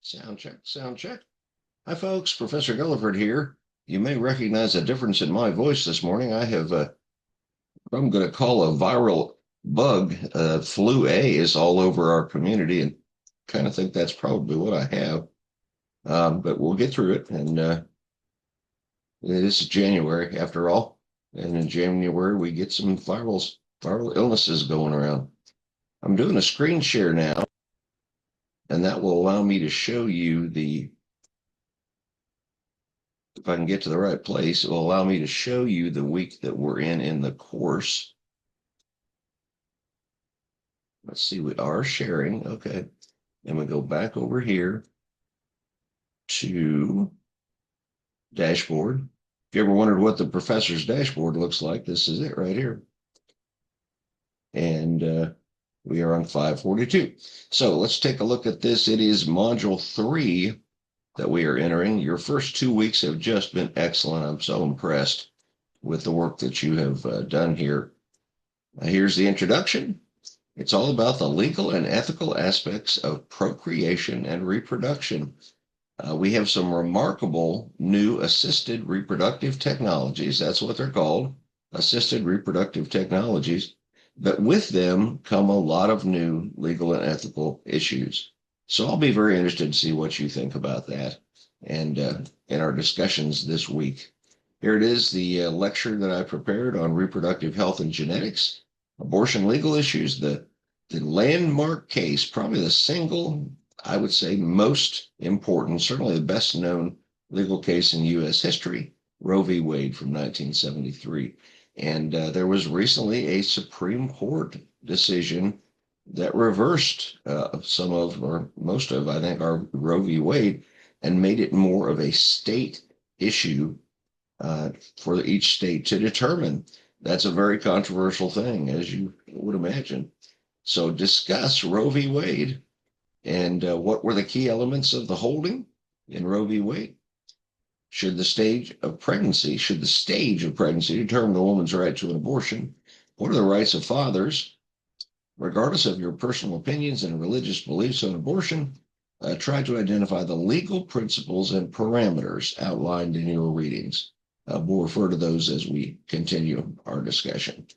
Sound check, sound check. Hi, folks. Professor Gulliford here. You may recognize a difference in my voice this morning. I have, I'm going to call a viral bug. Flu A is all over our community, and kind of think that's probably what I have. But we'll get through it. And this is January, after all. And in January, we get some viral illnesses going around. I'm doing a screen share now, and that will allow me to show you if I can get to the right place, it will allow me to show you the week that we're in the course. Let's see, we are sharing. Okay. And we go back over here to dashboard. If you ever wondered what the professor's dashboard looks like, this is it right here. And we are on 542. So let's take a look at this. It is module 3 that we are entering. Your first 2 weeks have just been excellent. I'm so impressed with the work that you have done here. Here's the introduction. It's all about the legal and ethical aspects of procreation and reproduction. We have some remarkable new assisted reproductive technologies. That's what they're called, assisted reproductive technologies. But with them come a lot of new legal and ethical issues. So I'll be very interested to see what you think about that and in our discussions this week. Here it is, the lecture that I prepared on reproductive health and genetics, abortion legal issues, the landmark case, probably the single, I would say, most important, certainly the best known legal case in U.S. history, Roe v. Wade from 1973. And there was recently a Supreme Court decision that reversed some of, or most of, I think, our Roe v. Wade and made it more of a state issue for each state to determine. That's a very controversial thing, as you would imagine. So discuss Roe v. Wade and what were the key elements of the holding in Roe v. Wade. Should the stage of pregnancy determine a woman's right to an abortion? What are the rights of fathers? Regardless of your personal opinions and religious beliefs on abortion, try to identify the legal principles and parameters outlined in your readings. We'll refer to those as we continue our discussion.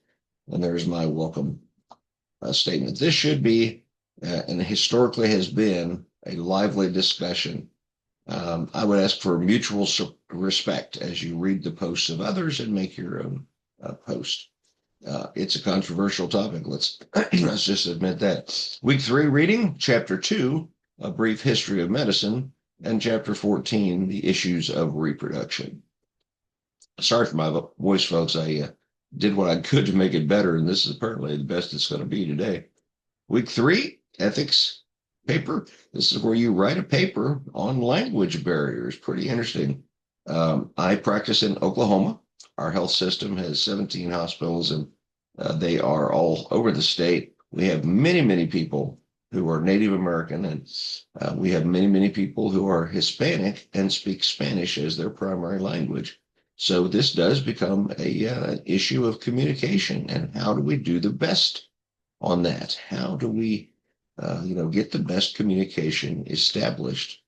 And there's my welcome statement. This should be, and historically has been, a lively discussion. I would ask for mutual respect as you read the posts of others and make your own post. It's a controversial topic. Let's just admit that. Week 3 reading, Chapter 2, A Brief History of Medicine, and Chapter 14, The Issues of Reproduction. Sorry for my voice, folks. I did what I could to make it better, and this is apparently the best it's going to be today. Week 3, Ethics paper. This is where you write a paper on language barriers. Pretty interesting. I practice in Oklahoma. Our health system has 17 hospitals, and they are all over the state. We have many, many people who are Native American, and we have many, many people who are Hispanic and speak Spanish as their primary language. So this does become an issue of communication, and how do we do the best on that? How do we get the best communication established?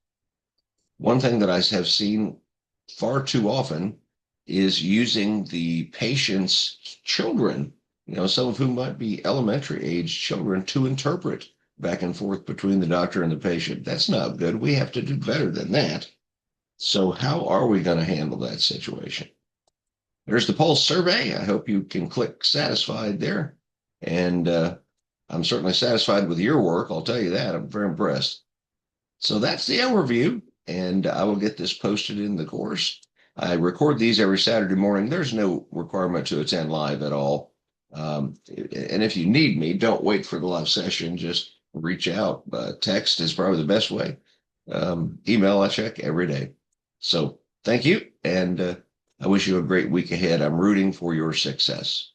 One thing that I have seen far too often is using the patient's children, some of whom might be elementary age children, to interpret back and forth between the doctor and the patient. That's not good. We have to do better than that. So how are we going to handle that situation? There's the Pulse survey. I hope you can click satisfied there. And I'm certainly satisfied with your work. I'll tell you that. I'm very impressed. So that's the overview, and I will get this posted in the course. I record these every Saturday morning. There's no requirement to attend live at all. And if you need me, don't wait for the live session. Just reach out. Text is probably the best way. Email I check every day. So thank you, and I wish you a great week ahead. I'm rooting for your success.